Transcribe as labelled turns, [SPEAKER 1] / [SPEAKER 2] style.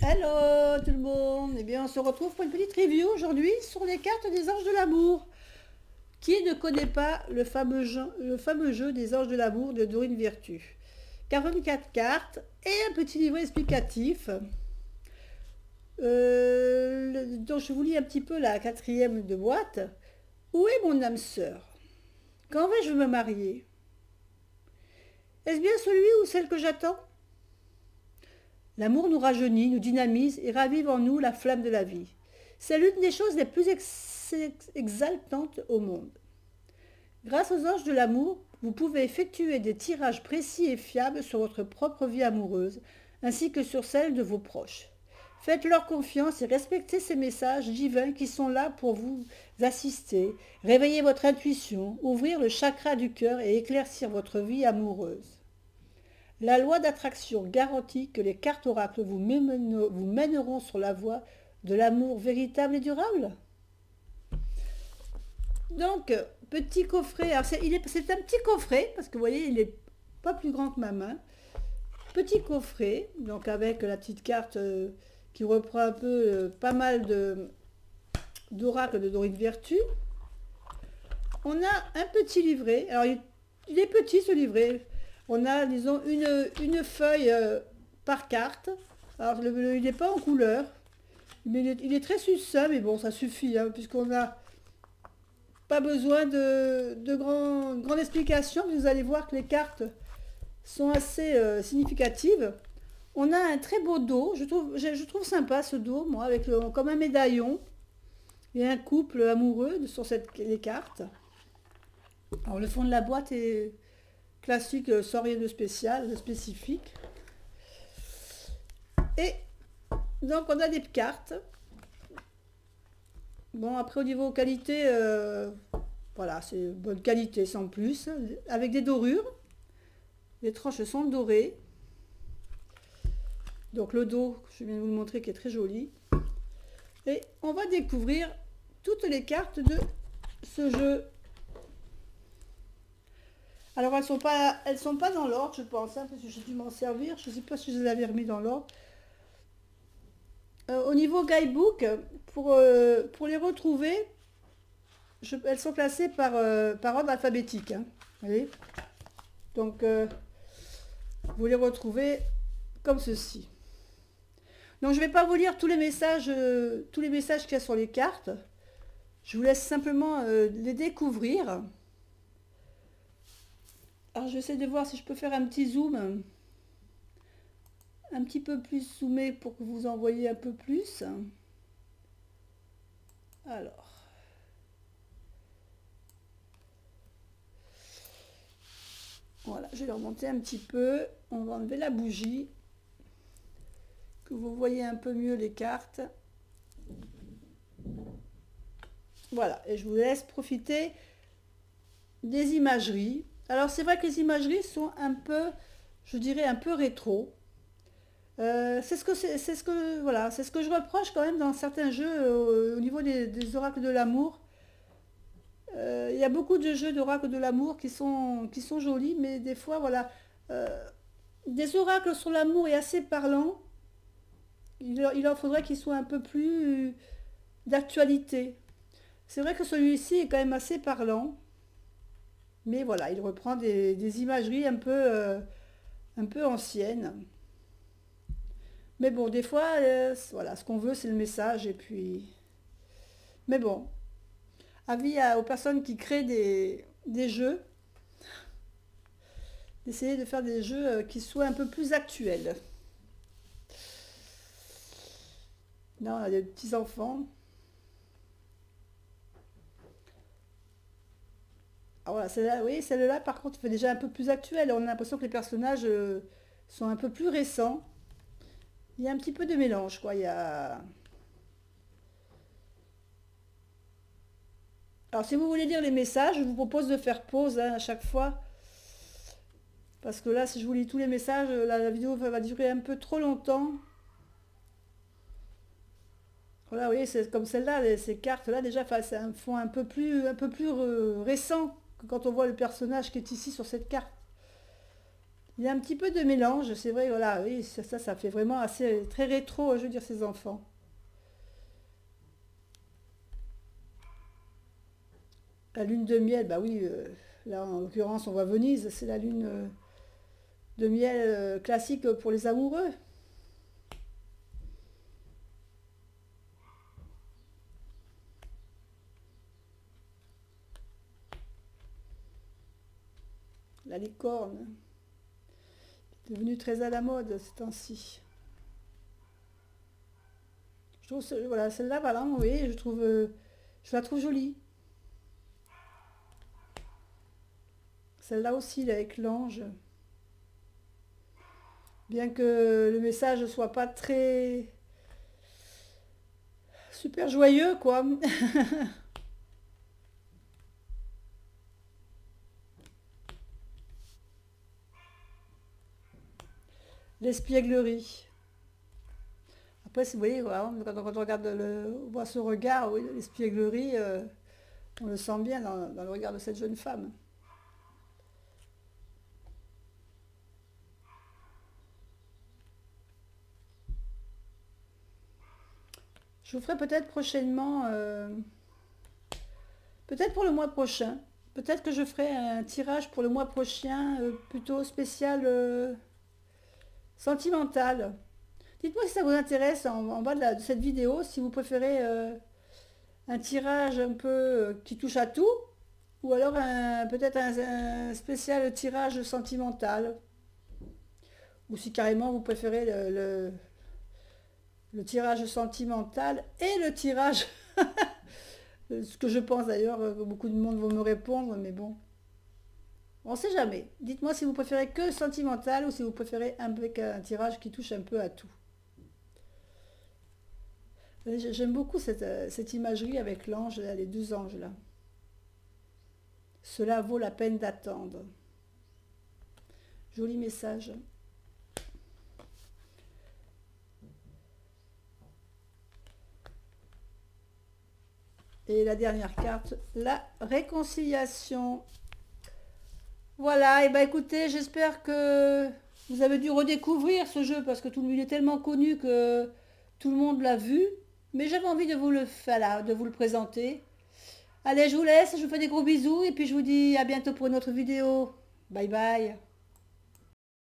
[SPEAKER 1] Hello tout le monde. Eh bien, on se retrouve pour une petite review aujourd'hui sur les cartes des anges de l'amour. Qui ne connaît pas le fameux jeu des anges de l'amour de Dorine Virtue? 44 cartes et un petit livret explicatif. Donc je vous lis un petit peu la quatrième de boîte. Où est mon âme sœur? Quand vais-je me marier? Est-ce bien celui ou celle que j'attends? L'amour nous rajeunit, nous dynamise et ravive en nous la flamme de la vie. C'est l'une des choses les plus exaltantes au monde. Grâce aux anges de l'amour, vous pouvez effectuer des tirages précis et fiables sur votre propre vie amoureuse, ainsi que sur celle de vos proches. Faites-leur confiance et respectez ces messages divins qui sont là pour vous assister, réveiller votre intuition, ouvrir le chakra du cœur et éclaircir votre vie amoureuse. La loi d'attraction garantit que les cartes oracles vous mèneront sur la voie de l'amour véritable et durable. Donc, petit coffret, alors c'est un petit coffret, parce que vous voyez, il n'est pas plus grand que ma main. Petit coffret, donc avec la petite carte qui reprend un peu pas mal d'oracles de Dorine Virtue. On a un petit livret, alors il est petit ce livret. On a, disons, une feuille par carte. Alors, il n'est pas en couleur, mais il est très succinct, mais bon, ça suffit, hein, puisqu'on n'a pas besoin de grande explication. Vous allez voir que les cartes sont assez significatives. On a un très beau dos, je trouve sympa ce dos, moi, avec comme un médaillon et un couple amoureux sur les cartes. Alors, le fond de la boîte est classique, sans rien de spécial, de spécifique. Et donc on a des cartes. Bon, après au niveau qualité, voilà, c'est bonne qualité sans plus, avec des dorures. Les tranches sont dorées. Donc le dos, je viens de vous le montrer, qui est très joli. Et on va découvrir toutes les cartes de ce jeu. Alors elles sont pas dans l'ordre, je pense, hein, parce que j'ai dû m'en servir. Je ne sais pas si je les avais remis dans l'ordre. Au niveau guidebook, pour les retrouver, elles sont classées par ordre alphabétique, hein, vous voyez. Donc vous les retrouvez comme ceci. Donc je ne vais pas vous lire tous les messages qu'il y a sur les cartes. Je vous laisse simplement les découvrir. Alors j'essaie de voir si je peux faire un petit zoom, un petit peu plus zoomé pour que vous en voyez un peu plus. Alors. Voilà, je vais le remonter un petit peu. On va enlever la bougie, que vous voyez un peu mieux les cartes. Voilà, et je vous laisse profiter des imageries. Alors c'est vrai que les imageries sont un peu, je dirais, un peu rétro. C'est ce que je reproche quand même dans certains jeux au niveau des oracles de l'amour. Il y a beaucoup de jeux d'oracles de l'amour qui sont jolis, mais des fois, voilà, des oracles sur l'amour est assez parlant. Il en faudrait qu'ils soient un peu plus d'actualité. C'est vrai que celui-ci est quand même assez parlant. Mais voilà, il reprend des imageries un peu anciennes. Mais bon, des fois, voilà, ce qu'on veut, c'est le message. Et puis... Mais bon, avis aux personnes qui créent des jeux, d'essayer de faire des jeux qui soient un peu plus actuels. Là, on a des petits-enfants. Ah, voilà, celle-là, oui, celle-là, par contre, fait déjà un peu plus actuelle. On a l'impression que les personnages sont un peu plus récents. Il y a un petit peu de mélange, quoi. Alors, si vous voulez lire les messages, je vous propose de faire pause, hein, à chaque fois. Parce que là, si je vous lis tous les messages, la vidéo va durer un peu trop longtemps. Voilà, vous voyez, c'est comme celle-là, ces cartes-là, déjà, c'est un fond un peu plus récent que quand on voit le personnage qui est ici sur cette carte. Il y a un petit peu de mélange, c'est vrai, voilà, oui, ça fait vraiment assez très rétro, je veux dire, ces enfants. La lune de miel, bah oui, là en l'occurrence on voit Venise, c'est la lune de miel classique pour les amoureux. La licorne, devenue très à la mode ces temps-ci. Je trouve, voilà, celle-là, voilà, oui, je la trouve jolie. Celle-là aussi, là, avec l'ange. Bien que le message ne soit pas très super joyeux, quoi. L'espièglerie. Après, vous voyez, voilà, quand on regarde on voit ce regard, oui, l'espièglerie, on le sent bien dans le regard de cette jeune femme. Je vous ferai peut-être prochainement, peut-être pour le mois prochain, peut-être que je ferai un tirage pour le mois prochain, plutôt spécial sentimental. Dites-moi si ça vous intéresse en bas de cette vidéo, si vous préférez un tirage un peu qui touche à tout, ou alors peut-être un spécial tirage sentimental, ou si carrément vous préférez le tirage sentimental et le tirage, ce que je pense d'ailleurs que beaucoup de monde vont me répondre, mais bon, on ne sait jamais. Dites-moi si vous préférez que sentimental ou si vous préférez avec un tirage qui touche un peu à tout. J'aime beaucoup cette imagerie avec l'ange, les deux anges là. Cela vaut la peine d'attendre. Joli message. Et la dernière carte, la réconciliation. Voilà, et ben écoutez, j'espère que vous avez dû redécouvrir ce jeu parce que tout le monde est tellement connu que tout le monde l'a vu. Mais j'avais envie de vous le faire là, de vous le présenter. Allez, je vous laisse, je vous fais des gros bisous et puis je vous dis à bientôt pour une autre vidéo. Bye bye.